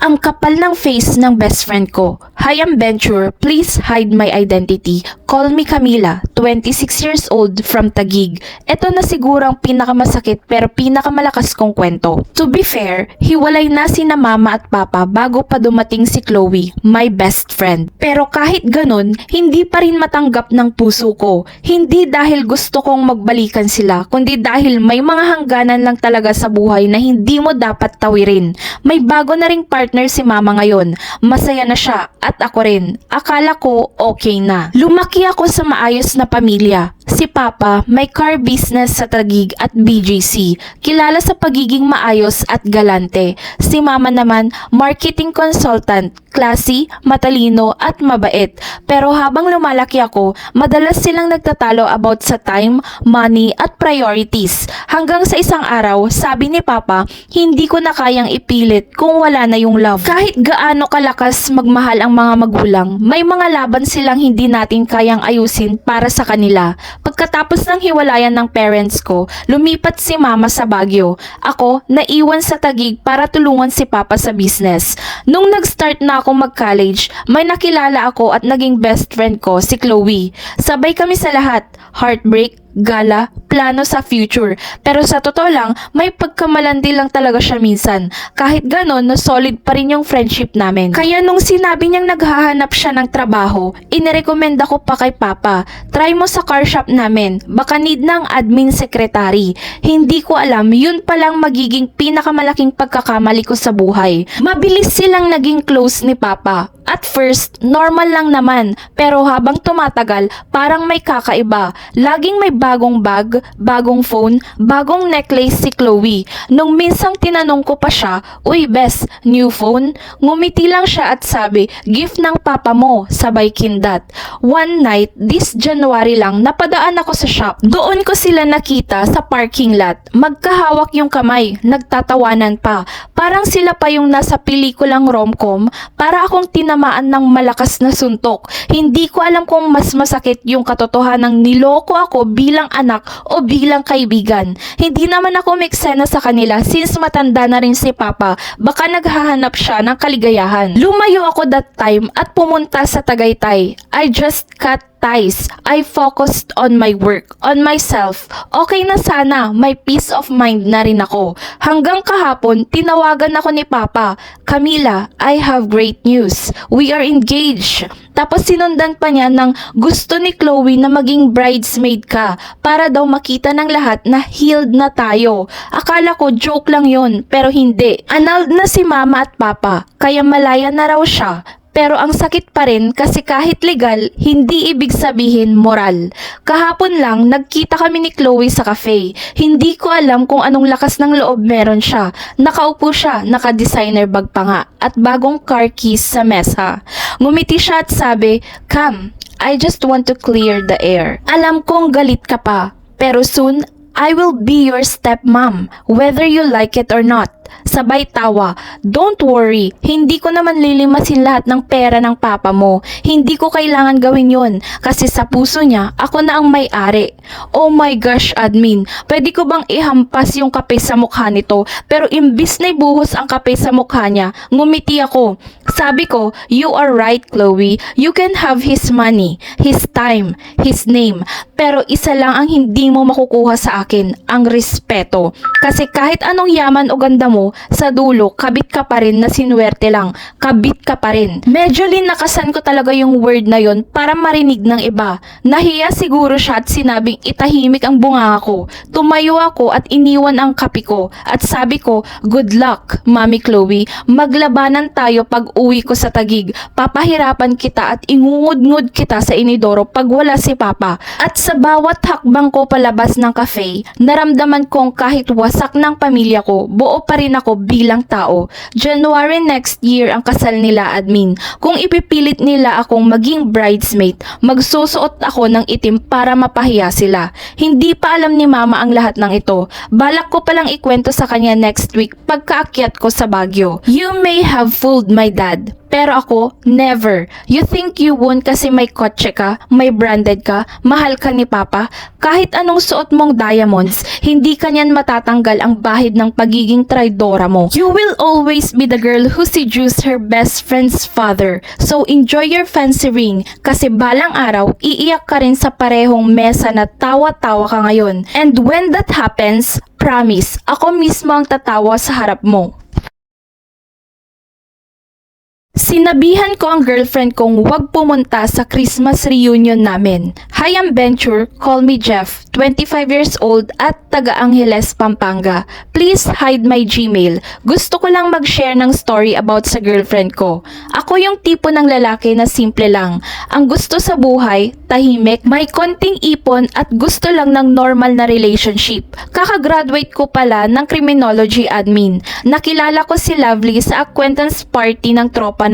Ang kapal ng face ng best friend ko. Hi, I'm Venture. Please hide my identity. Call me Camila, 26 years old from Taguig. Ito na sigurang pinakamasakit pero pinakamalakas kong kwento. To be fair, hiwalay na sina mama at papa bago pa dumating si Chloe, my best friend. Pero kahit ganun, hindi pa rin matanggap ng puso ko. Hindi dahil gusto kong magbalikan sila, kundi dahil may mga hangganan lang talaga sa buhay na hindi mo dapat tawirin. May bago na ring partner si mama ngayon. Masaya na siya at ako rin. Akala ko okay na. Lumaki ako sa maayos na pamilya. Si Papa may car business sa Taguig at BGC. Kilala sa pagiging maayos at galante. Si Mama naman marketing consultant. Classy, matalino at mabait. Pero habang lumalaki ako, madalas silang nagtatalo about sa time, money at priorities. Hanggang sa isang araw, sabi ni Papa, hindi ko na kayang ipilit kung wala na yung love. Kahit gaano kalakas magmahal ang mga magulang, may mga laban silang hindi natin kayang ayusin para sa kanila. Pagkatapos ng hiwalayan ng parents ko, lumipat si Mama sa Baguio. Ako, naiwan sa Taguig para tulungan si Papa sa business. Nung nag-start na ako mag-college, may nakilala ako at naging best friend ko si Chloe. Sabay kami sa lahat, heartbreak, gala, plano sa future. Pero sa totoo lang, may pagkamalandi lang talaga siya minsan. Kahit ganon, na solid pa rin yung friendship namin. Kaya nung sinabi niyang naghahanap siya ng trabaho, inirekomenda ko pa kay Papa, try mo sa car shop namin, baka need ng admin secretary. Hindi ko alam, yun palang magiging pinakamalaking pagkakamali ko sa buhay. Mabilis silang naging close ni Papa. At first, normal lang naman, pero habang tumatagal, parang may kakaiba. Laging may bagong bag, bagong phone, bagong necklace si Chloe. Nung minsang tinanong ko pa siya, "Uy bes, new phone?" Ngumiti lang siya at sabi, "Gift ng papa mo," sabay kindat. One night, this January lang, napadaan ako sa shop. Doon ko sila nakita sa parking lot. Magkahawak yung kamay, nagtatawanan pa. Parang sila pa yung nasa pelikulang rom-com, para akong tinamaan ng malakas na suntok. Hindi ko alam kung mas masakit yung katotohanang niloko ako bilang anak o bilang kaibigan. Hindi naman ako meksena sa kanila since matanda na rin si Papa. Baka naghahanap siya ng kaligayahan. Lumayo ako that time at pumunta sa Tagaytay. I just cut ties. I focused on my work, on myself. Okay na sana, may peace of mind na rin ako. Hanggang kahapon, tinawagan ako ni Papa, "Camila, I have great news. We are engaged." Tapos sinundan pa niya ng gusto ni Chloe na maging bridesmaid ka para daw makita ng lahat na healed na tayo. Akala ko joke lang yon, pero hindi. Annulled na si Mama at Papa, kaya malaya na raw siya. Pero ang sakit pa rin kasi kahit legal, hindi ibig sabihin moral. Kahapon lang, nagkita kami ni Chloe sa cafe. Hindi ko alam kung anong lakas ng loob meron siya. Nakaupo siya, naka-designer bag pa nga, at bagong car keys sa mesa. Ngumiti siya at sabi, "Come, I just want to clear the air. Alam kong galit ka pa, pero soon, I will be your stepmom, whether you like it or not." Sabay tawa, "Don't worry, hindi ko naman lilimasin lahat ng pera ng papa mo. Hindi ko kailangan gawin yon kasi sa puso niya, ako na ang may-ari." Oh my gosh, admin, pwede ko bang ihampas yung kape sa mukha nito? Pero imbis na ibuhos ang kape sa mukha niya, ngumiti ako. Sabi ko, "You are right, Chloe. You can have his money, his time, his name. Pero isa lang ang hindi mo makukuha sa akin, ang respeto. Kasi kahit anong yaman o ganda mo, sa dulo, kabit ka pa rin na sinuwerte lang. Kabit ka pa rin." Medyo linakasan ko talaga yung word na yon para marinig ng iba. Nahiya siguro siya at sinabing itahimik ang bunga ko. Tumayo ako at iniwan ang kape ko. At sabi ko, "Good luck, Mami Chloe. Maglabanan tayo pag uwi ko sa Taguig. Papahirapan kita at ingungud-ngud kita sa inidoro pag wala si Papa." At sa bawat hakbang ko palabas ng cafe, naramdaman kong kahit wasak ng pamilya ko, buo pa rin ako bilang tao. January next year ang kasal nila, admin. Kung ipipilit nila akong maging bridesmaid, magsusuot ako ng itim para mapahiya sila. Hindi pa alam ni Mama ang lahat ng ito. Balak ko palang ikwento sa kanya next week pagkaakyat ko sa Baguio. You may have fooled my dad, Pero ako, never. You think you won kasi may kotse ka, may branded ka, mahal ka ni Papa? Kahit anong suot mong diamonds, hindi kanyan matatanggal ang bahid ng pagiging traidora mo. You will always be the girl who seduced her best friend's father. So enjoy your fancy ring kasi balang araw, iiyak ka rin sa parehong mesa na tawa-tawa ka ngayon. And when that happens, promise, ako mismo ang tatawa sa harap mo. Sinabihan ko ang girlfriend kong huwag pumunta sa Christmas reunion namin. Hi, I'm Venture, call me Jeff, 25 years old at taga Angeles, Pampanga. Please hide my Gmail. Gusto ko lang mag-share ng story about sa girlfriend ko. Ako yung tipo ng lalaki na simple lang. Ang gusto sa buhay, tahimik, may konting ipon at gusto lang ng normal na relationship. Kakagraduate ko pala ng criminology admin. Nakilala ko si Lovely sa acquaintance party ng tropa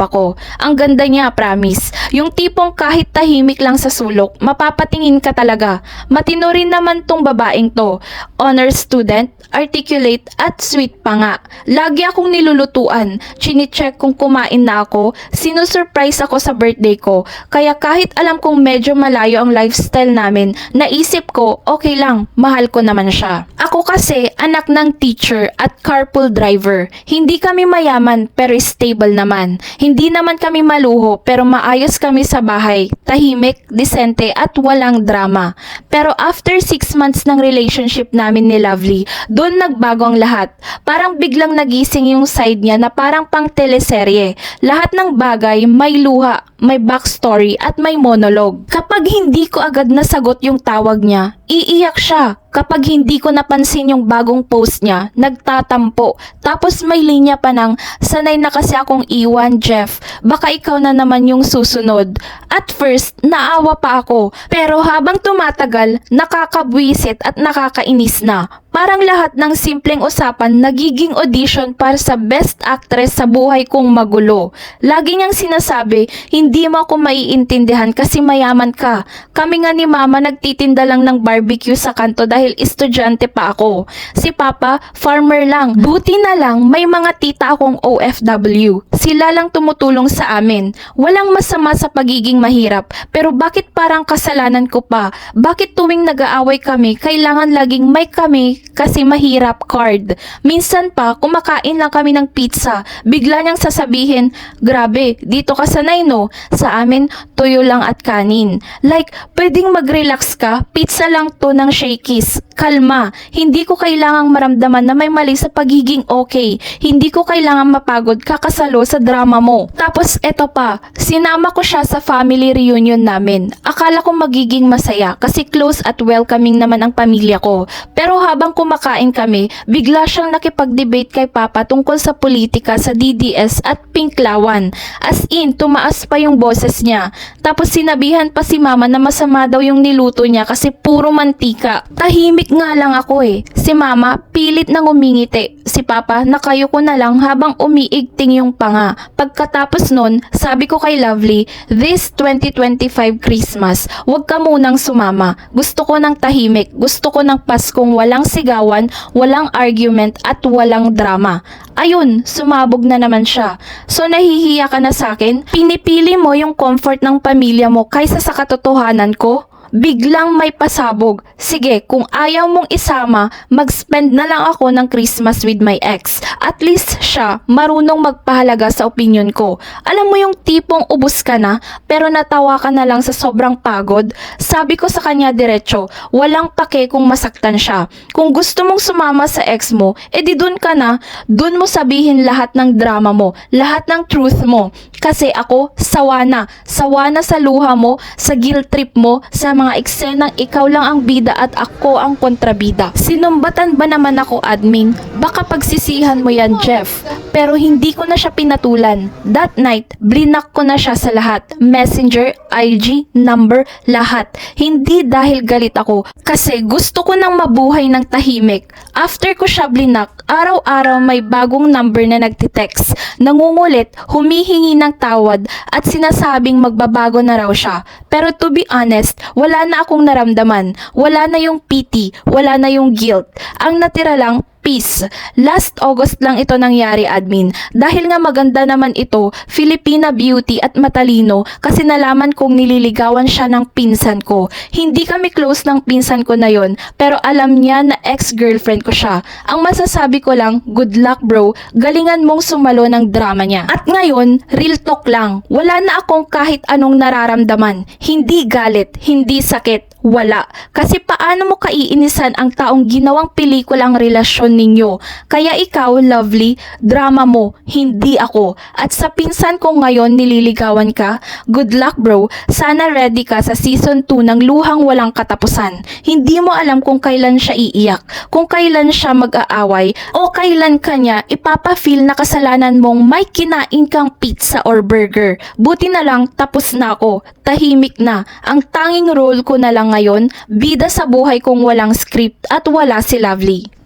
ko. Ang ganda niya, promise. Yung tipong kahit tahimik lang sa sulok, mapapatingin ka talaga. Matino rin naman tong babaeng to. Honor student, articulate at sweet pa nga. Lagi akong nilulutuan. Chine-check kung kumain na ako. Sinusurprise ako sa birthday ko. Kaya kahit alam kong medyo malayo ang lifestyle namin, naisip ko, okay lang, mahal ko naman siya. Ako kasi, anak ng teacher at carpool driver. Hindi kami mayaman pero stable naman. Hindi naman kami maluho pero maayos kami sa bahay. Tahimik, disente at walang drama. Pero after 6 months ng relationship namin ni Lovely, doon nagbago ang lahat. Parang biglang nagising yung side niya na parang pang teleserye. Lahat ng bagay may luha, may backstory at may monologue. Kapag hindi ko agad nasagot yung tawag niya, iiyak siya. Kapag hindi ko napansin yung bagong post niya, nagtatampo. Tapos may linya pa ng, sanay na kasi akong iwan, Jeff. Baka ikaw na naman yung susunod. At first, naawa pa ako. Pero habang tumatagal, nakakabwisit at nakakainis na. Parang lahat ng simpleng usapan nagiging audition para sa best actress sa buhay kong magulo. Lagi niyang sinasabi, hindi mo ako maiintindihan kasi mayaman ka. Kami nga ni Mama nagtitinda lang ng barbecue sa kanto dahil estudyante pa ako. Si Papa, farmer lang. Buti na lang may mga tita akong OFW. Sila lang tumutulong sa amin. Walang masama sa pagiging mahirap. Pero bakit parang kasalanan ko pa? Bakit tuwing nag-aaway kami, kailangan laging may kami kasi mahirap card? Minsan pa, kumakain lang kami ng pizza. Bigla niyang sasabihin, grabe, dito ka sanay no? Sa amin, tuyo lang at kanin. Like, pwedeng mag-relax ka, pizza lang to ng Shakey's. Kalma, hindi ko kailangang maramdaman na may mali sa pagiging okay. Hindi ko kailangang mapagod kakasalo sa drama mo. Tapos eto pa, sinama ko siya sa family reunion namin. Akala ko magiging masaya kasi close at welcoming naman ang pamilya ko. Pero habang kumakain kami, bigla siyang nakipag-debate kay Papa tungkol sa politika sa DDS at Pinklawan. As in, tumaas pa yung boses niya. Tapos sinabihan pa si Mama na masama daw yung niluto niya kasi puro mantika. Tahimik nga lang ako eh. Si Mama, pilit nang umingiti. Si Papa, nakayo ko na lang habang umiigting yung panga. Pagkatapos nun, sabi ko kay Lovely, this 2025 Christmas, wag ka munang sumama. Gusto ko ng tahimik. Gusto ko ng Paskong walang sigawan, walang argument at walang drama. Ayun, sumabog na naman siya. So nahihiya ka na sa akin? Pinipili mo yung comfort ng pamilya mo kaysa sa katotohanan ko? Biglang may pasabog. Sige, kung ayaw mong isama, mag-spend na lang ako ng Christmas with my ex. At least siya, marunong magpahalaga sa opinion ko. Alam mo yung tipong ubos ka na, pero natawa ka na lang sa sobrang pagod? Sabi ko sa kanya diretso, walang pake kung masaktan siya. Kung gusto mong sumama sa ex mo, edi dun ka na. Dun mo sabihin lahat ng drama mo, lahat ng truth mo. Kasi ako, sawa na sa luha mo, sa guilt trip mo, sa mga eksenang ikaw lang ang bida at ako ang kontrabida. Sinumbatan ba naman ako, admin? Baka pagsisihan mo yan, Jeff. Pero hindi ko na siya pinatulan. That night, blinak ko na siya sa lahat. Messenger, IG, number, lahat. Hindi dahil galit ako, kasi gusto ko nang mabuhay ng tahimik. After ko siya blinak, araw-araw may bagong number na nagtitext. Nangungulit, humihingi ng tawad at sinasabing magbabago na raw siya. Pero to be honest, wala na akong naramdaman. Wala na yung pity, wala na yung guilt. Ang natira lang, Peace. Last August lang ito nangyari, admin. Dahil nga maganda naman ito, Filipina beauty at matalino kasi nalaman kong nililigawan siya ng pinsan ko. Hindi kami close ng pinsan ko na yon, pero alam niya na ex-girlfriend ko siya. Ang masasabi ko lang, good luck bro, galingan mong sumalo ng drama niya. At ngayon, real talk lang, wala na akong kahit anong nararamdaman. Hindi galit, hindi sakit, wala. Kasi paano mo kaiinisan ang taong ginawang pelikulang relasyon ninyo? Kaya ikaw, lovely, drama mo, hindi ako. At sa pinsan ko ngayon nililigawan ka, good luck bro. Sana ready ka sa season 2 ng luhang walang katapusan. Hindi mo alam kung kailan siya iiyak, kung kailan siya mag-aaway, o kailan kanya ipapa-feel na kasalanan mong may kinain kang pizza or burger. Buti na lang tapos na ako, tahimik na. Ang tanging role ko na lang ngayon, bida sa buhay kong walang script at wala si Lovely.